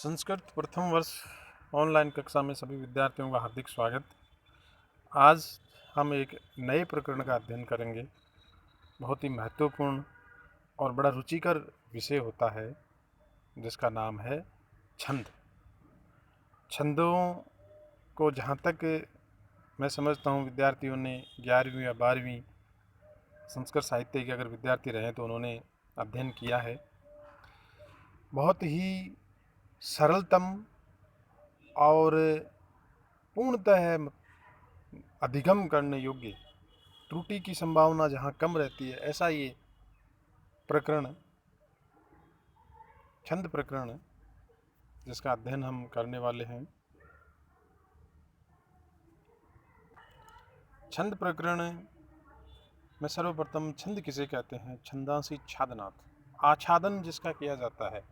संस्कृत प्रथम वर्ष ऑनलाइन कक्षा में सभी विद्यार्थियों का हार्दिक स्वागत। आज हम एक नए प्रकरण का अध्ययन करेंगे। बहुत ही महत्वपूर्ण और बड़ा रुचिकर विषय होता है जिसका नाम है छंद। छंदों को जहाँ तक मैं समझता हूँ विद्यार्थियों ने 11वीं या 12वीं संस्कृत साहित्य के अगर विद्यार्थी रहे तो उन्होंने अध्ययन किया है। बहुत ही सरलतम और पूर्णतः अधिगम करने योग्य, त्रुटि की संभावना जहाँ कम रहती है, ऐसा ये प्रकरण छंद प्रकरण जिसका अध्ययन हम करने वाले हैं। छंद प्रकरण में सर्वप्रथम छंद किसे कहते हैं? छंदांसी छादनात्, आच्छादन जिसका किया जाता है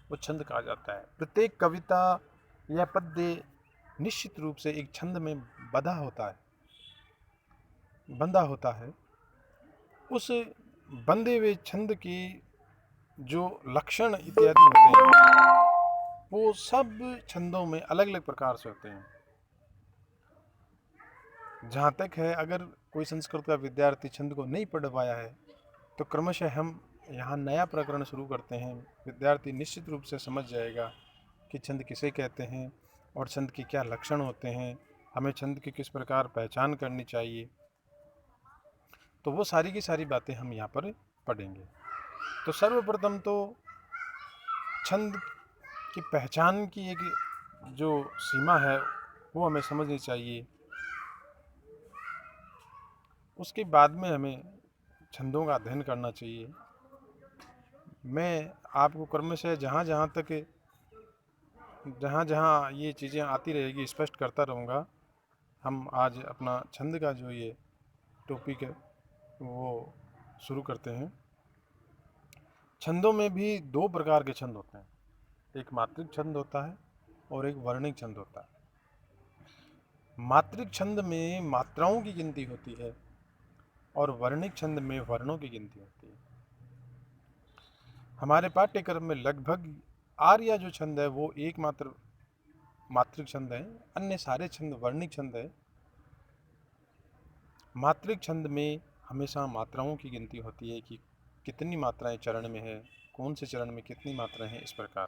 वो छंद कहा जाता है। प्रत्येक कविता या पद्य निश्चित रूप से एक छंद में बंधा होता है। उस बंधे हुए छंद की जो लक्षण इत्यादि होते हैं वो सब छंदों में अलग अलग प्रकार से होते हैं। जहाँ तक है, अगर कोई संस्कृत का विद्यार्थी छंद को नहीं पढ़ पाया है तो क्रमशः हम यहाँ नया प्रकरण शुरू करते हैं। विद्यार्थी निश्चित रूप से समझ जाएगा कि छंद किसे कहते हैं और छंद के क्या लक्षण होते हैं, हमें छंद की किस प्रकार पहचान करनी चाहिए। तो वो सारी की सारी बातें हम यहाँ पर पढ़ेंगे। तो सर्वप्रथम तो छंद की पहचान की एक जो सीमा है वो हमें समझनी चाहिए। उसके बाद में हमें छंदों का अध्ययन करना चाहिए। मैं आपको क्रमशः जहाँ जहाँ ये चीज़ें आती रहेगी स्पष्ट करता रहूँगा। हम आज अपना छंद का जो ये टॉपिक है वो शुरू करते हैं। छंदों में भी दो प्रकार के छंद होते हैं, एक मात्रिक छंद होता है और एक वर्णिक छंद होता है। मात्रिक छंद में मात्राओं की गिनती होती है और वर्णिक छंद में वर्णों की गिनती होती है। हमारे पाठ्यक्रम में लगभग आर्या जो छंद है वो एकमात्र मात्रिक छंद है, अन्य सारे छंद वर्णिक छंद है। मात्रिक छंद में हमेशा मात्राओं की गिनती होती है कि कितनी मात्राएं चरण में है, कौन से चरण में कितनी मात्राएं हैं, इस प्रकार।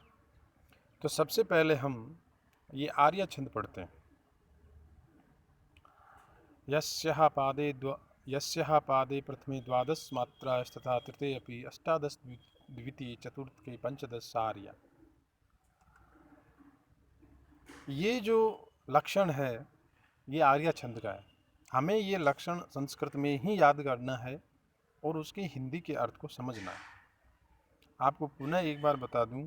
तो सबसे पहले हम ये आर्या छंद पढ़ते हैं। यस्याः पादे प्रथमे द्वादश मात्रास्तथा तृतीये अपि अष्टादश द्वितीये चतुर्थे पंचदश आर्या। ये जो लक्षण है ये आर्या छंद का है। हमें ये लक्षण संस्कृत में ही याद करना है और उसके हिंदी के अर्थ को समझना है। आपको पुनः एक बार बता दूं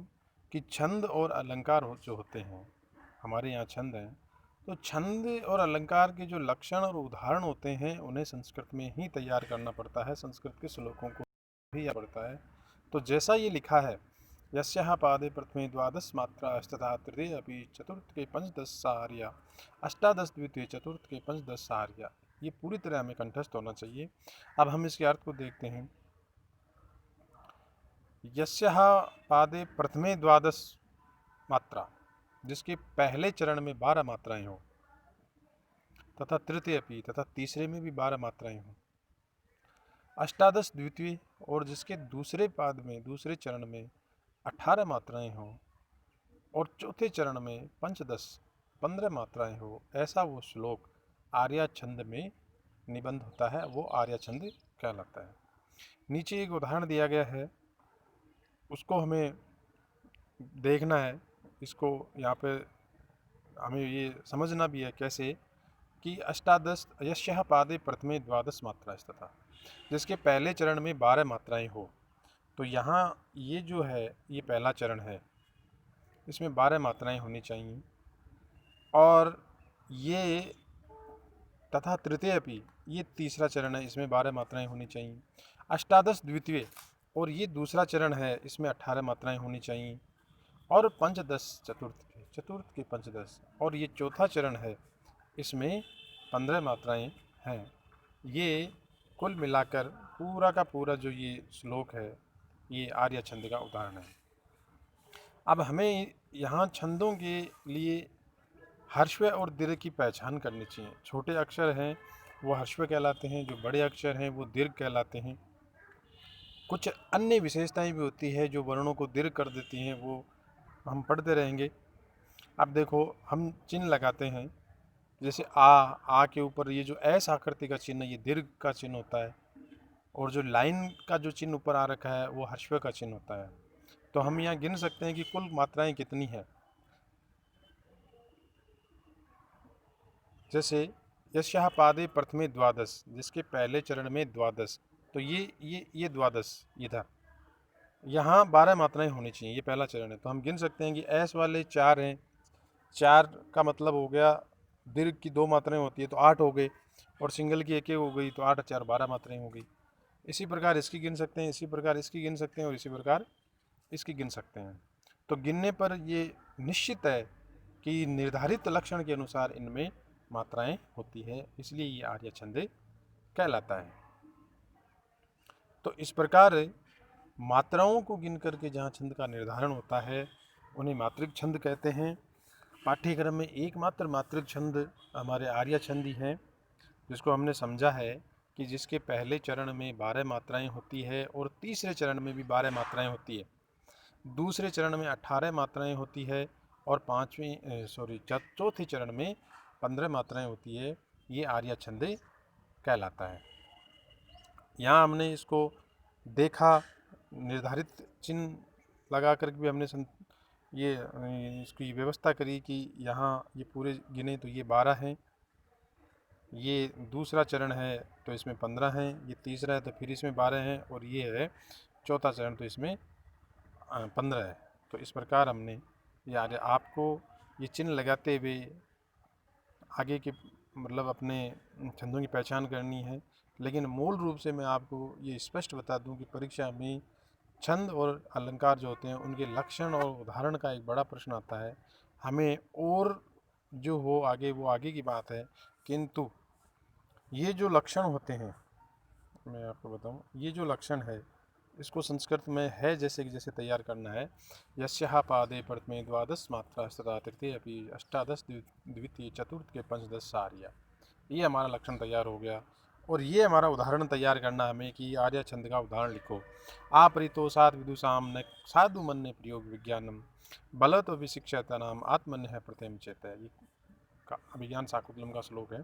कि छंद और अलंकार जो होते हैं, हमारे यहाँ छंद हैं, तो छंद और अलंकार के जो लक्षण और उदाहरण होते हैं उन्हें संस्कृत में ही तैयार करना पड़ता है, संस्कृत के श्लोकों को भी याद पड़ता है। तो जैसा ये लिखा है, यस्याः पादे प्रथमे द्वादश मात्रास्तथा तृतीये अपि चतुर्थे पंचदश आर्या अष्टादश द्वितीये चतुर्थे पंचदश आर्या, ये पूरी तरह हमें कंठस्थ होना चाहिए। अब हम इसके अर्थ को देखते हैं। यस्याः पादे प्रथमे द्वादश मात्रा, जिसके पहले चरण में 12 मात्राएं हो, तथा तृतीय अपि, तथा तीसरे में भी 12 मात्राएं हो, अष्टादश द्वितीय, और जिसके दूसरे पाद में दूसरे चरण में 18 मात्राएं हो, और चौथे चरण में पंचदश 15 मात्राएं हो, ऐसा वो श्लोक आर्या छंद में निबंध होता है, वो आर्या छंद कहलाता है। नीचे एक उदाहरण दिया गया है, उसको हमें देखना है। इसको यहाँ पे हमें ये समझना भी है कैसे कि अष्टादश यस्याः पादे प्रथमे द्वादश मात्रास्तथा, जिसके पहले चरण में 12 मात्राएं हो। तो यहाँ ये जो है ये पहला चरण है, इसमें 12 मात्राएं होनी चाहिए। और ये तथा तृतीय अपि, ये तीसरा चरण है, इसमें 12 मात्राएं होनी चाहिए। अष्टादश द्वितीय, और ये दूसरा चरण है, इसमें 18 मात्राएं होनी चाहिए। और पंचदश चतुर्थ के पंचदश, और ये चौथा चरण है, इसमें 15 मात्राएं हैं। ये कुल मिलाकर पूरा का पूरा जो ये श्लोक है ये आर्या छंद का उदाहरण है। अब हमें यहाँ छंदों के लिए हर्षव और दीर्घ की पहचान करनी चाहिए। छोटे अक्षर हैं वो हर्षव कहलाते हैं, जो बड़े अक्षर हैं वो दीर्घ कहलाते हैं। कुछ अन्य विशेषताएं भी होती है जो वर्णों को दीर्घ कर देती हैं, वो हम पढ़ते रहेंगे। अब देखो, हम चिन्ह लगाते हैं, जैसे आ के ऊपर ये जो एस आकृति का चिन्ह, ये दीर्घ का चिन्ह होता है, और जो लाइन का जो चिन्ह ऊपर आ रखा है वो हर्षव का चिन्ह होता है। तो हम यहाँ गिन सकते हैं कि कुल मात्राएं कितनी है। जैसे यस्याः पादे प्रथमे द्वादश, जिसके पहले चरण में द्वादश, तो ये द्वादश इधर, यहाँ 12 मात्राएं होनी चाहिए, ये पहला चरण है। तो हम गिन सकते हैं कि एस वाले 4 हैं, 4 का मतलब हो गया, दीर्घ की 2 मात्राएं होती है तो 8 हो गए, और सिंगल की 1 हो गई, तो 8 4 12 मात्राएं हो गई। इसी प्रकार इसकी गिन सकते हैं, इसी प्रकार इसकी गिन सकते हैं, और इसी प्रकार इसकी गिन सकते हैं। तो गिनने पर ये निश्चित है कि निर्धारित लक्षण के अनुसार इनमें मात्राएं होती है, इसलिए ये आर्य छंद कहलाता है। तो इस प्रकार मात्राओं को गिन करके जहाँ छंद का निर्धारण होता है उन्हें मात्रिक छंद कहते हैं। पाठ्यक्रम में एकमात्र मात्रिक छंद हमारे आर्य छंद ही हैं, जिसको हमने समझा है कि जिसके पहले चरण में 12 मात्राएं होती है और तीसरे चरण में भी 12 मात्राएं होती है, दूसरे चरण में 18 मात्राएं होती है, और चौथे चरण में 15 मात्राएं होती है। ये आर्य छंद कहलाता है। यहाँ हमने इसको देखा, निर्धारित चिन्ह लगा कर भी हमने इसकी व्यवस्था करी कि यहाँ ये पूरे गिने तो ये 12 हैं, ये दूसरा चरण है तो इसमें 15 हैं, ये तीसरा है तो फिर इसमें 12 हैं, और ये है चौथा चरण तो इसमें 15 है। तो इस प्रकार हमने यार आपको ये चिन्ह लगाते हुए आगे के मतलब अपने छंदों की पहचान करनी है। लेकिन मूल रूप से मैं आपको ये स्पष्ट बता दूं कि परीक्षा में छंद और अलंकार जो होते हैं उनके लक्षण और उदाहरण का एक बड़ा प्रश्न आता है। हमें और जो हो आगे वो आगे की बात है, किंतु ये जो लक्षण होते हैं, मैं आपको बताऊं, ये जो लक्षण है इसको संस्कृत में है जैसे कि जैसे तैयार करना है। यस्याः पादे प्रथमे द्वादश मात्रा तथा तृतीय अपि अष्टादश द्वितीय चतुर्थ के पंचदश आर्य, ये हमारा लक्षण तैयार हो गया। और ये हमारा उदाहरण तैयार करना हमें कि आर्य छंद का उदाहरण लिखो। आपरितो साध विदुषाम न साधु मन्य प्रयोग विज्ञानम बलतो विशिक्षता नाम आत्मन्य है प्रत्यम चेत, ये अभिज्ञान शाकुंतलम का श्लोक है।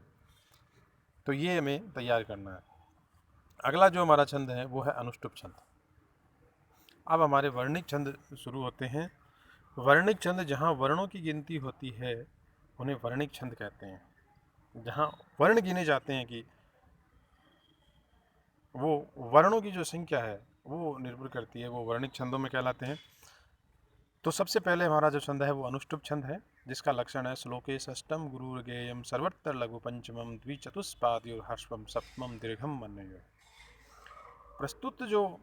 तो ये हमें तैयार करना है। अगला जो हमारा छंद है वो है अनुष्टुप छंद। अब हमारे वर्णिक छंद शुरू होते हैं। वर्णिक छंद जहाँ वर्णों की गिनती होती है उन्हें वर्णिक छंद कहते हैं। जहाँ वर्ण गिने जाते हैं कि वो वर्णों की जो संख्या है वो निर्भर करती है, वो वर्णिक छंदों में कहलाते हैं। तो सबसे पहले हमारा जो छंद है वो अनुष्टुप छंद है, जिसका लक्षण है श्लोके षष्ठम गुरुर्गेयम सर्वत्र लघु पंचमम द्विचतुष्पाद्यो हर्षवम सप्तमम दीर्घम मन्यते। प्रस्तुत जो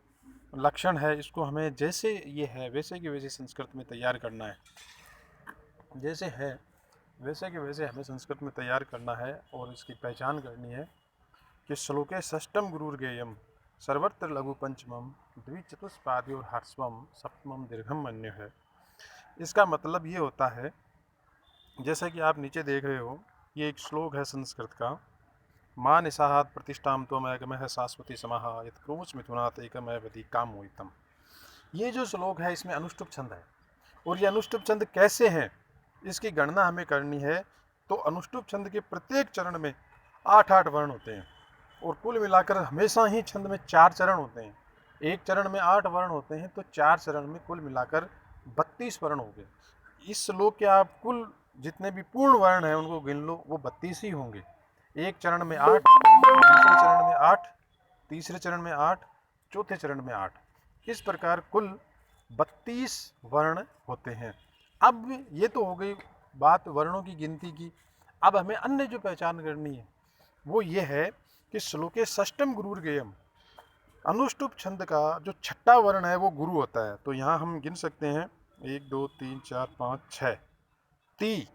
लक्षण है इसको हमें जैसे ये है वैसे कि वैसे संस्कृत में तैयार करना है। जैसे है वैसे कि वैसे हमें संस्कृत में तैयार करना है और इसकी पहचान करनी है कि श्लोके षष्ठम गुरुर्गेयम सर्वत्र लघु पंचमम द्विचतुष्पाद्यो हर्षवम सप्तमम दीर्घम मन्य है। इसका मतलब ये होता है, जैसा कि आप नीचे देख रहे हो, ये एक श्लोक है संस्कृत का। माँ निशाहात प्रतिष्ठाम त्वमेकमः शाश्वती समाः यत् क्रोच मिथुनात् एकमेवति कामोहितम्। ये जो श्लोक है इसमें अनुष्टुप छंद है, और ये अनुष्टुप छंद कैसे हैं इसकी गणना हमें करनी है। तो अनुष्टुप छंद के प्रत्येक चरण में 8-8 वर्ण होते हैं, और कुल मिलाकर हमेशा ही छंद में 4 चरण होते हैं। एक चरण में 8 वर्ण होते हैं तो 4 चरण में कुल मिलाकर 32 वर्ण हो गए। इस श्लोक के आप कुल जितने भी पूर्ण वर्ण हैं उनको गिन लो, वो 32 ही होंगे। एक चरण में 8, दूसरे चरण में 8, तीसरे चरण में 8, चौथे चरण में 8, इस प्रकार कुल 32 वर्ण होते हैं। अब ये तो हो गई बात वर्णों की गिनती की। अब हमें अन्य जो पहचान करनी है वो ये है कि श्लोके षष्ठम गुरुर्गेयम, अनुष्टुप छंद का जो छठा वर्ण है वो गुरु होता है। तो यहाँ हम गिन सकते हैं 1 2 3 4 5 6। ती,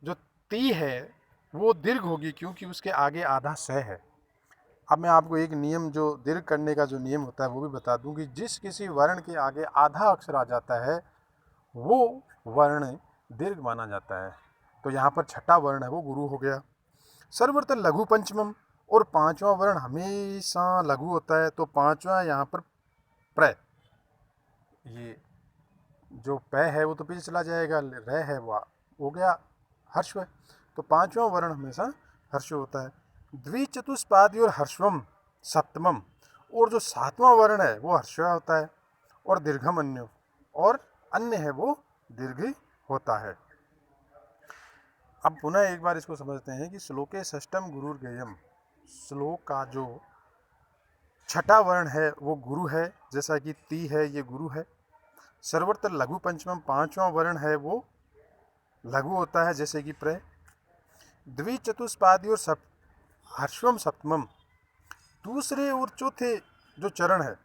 जो ती है वो दीर्घ होगी क्योंकि उसके आगे आधा स है। अब मैं आपको एक नियम जो दीर्घ करने का जो नियम होता है वो भी बता दूं कि जिस किसी वर्ण के आगे आधा अक्षर आ जाता है वो वर्ण दीर्घ माना जाता है। तो यहाँ पर छठा वर्ण है वो गुरु हो गया। सर्वत्र लघु पंचमम, और पांचवा वर्ण हमेशा लघु होता है, तो पांचवा यहाँ पर प्र, ये जो प है वो तो पीछे चला जाएगा, र है वो हो गया हर्ष है, तो पांचवा वर्ण हमेशा हर्ष होता है। द्विचतुष्पादी और हर्षवम सप्तमम, और जो सातवां वर्ण है वो हर्ष होता है, और दीर्घम अन्य, और अन्य है वो दीर्घ होता है। अब पुनः एक बार इसको समझते हैं कि श्लोके षष्टम गुरुर्गेयम, श्लोक का जो छठा वर्ण है वो गुरु है, जैसा कि ती है ये गुरु है। सर्वत्र लघु पंचमम, पांचवा वर्ण है वो लघु होता है, जैसे कि प्र। द्विचतुष्पादी और हर्षवम सप्तमम, दूसरे और चौथे जो चरण है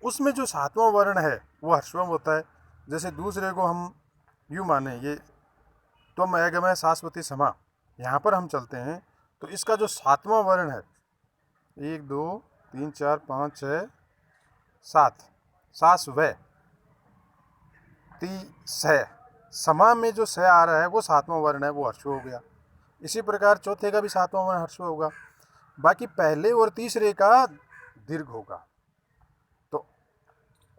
उसमें जो सातवां वर्ण है वो हर्षवम होता है। जैसे दूसरे को हम यूँ माने, ये त्वम एगमय शाश्वती समा, यहाँ पर हम चलते हैं तो इसका जो सातवां वर्ण है, 1 2 3 4 5 6 7, सास व ती स, समा में जो स आ रहा है वो सातवां वर्ण है वो हर्ष हो गया। इसी प्रकार चौथे का भी सातवां वर्ण हर्ष होगा, बाकी पहले और तीसरे का दीर्घ होगा। तो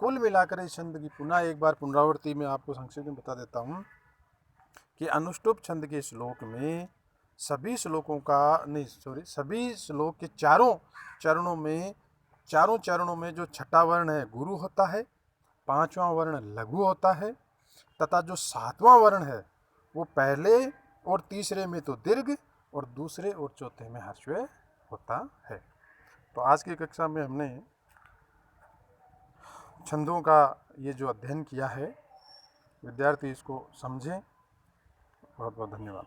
कुल मिलाकर इस छंद की पुनः एक बार पुनरावृत्ति में आपको संक्षेप में बता देता हूँ कि अनुष्टुप छंद के श्लोक में सभी श्लोकों का सभी श्लोक के चारों चरणों में जो छठा वर्ण है गुरु होता है, पांचवा वर्ण लघु होता है, तथा जो सातवां वर्ण है वो पहले और तीसरे में तो दीर्घ और दूसरे और चौथे में ह्रस्व होता है। तो आज की कक्षा में हमने छंदों का ये जो अध्ययन किया है, विद्यार्थी इसको समझें। बहुत बहुत धन्यवाद।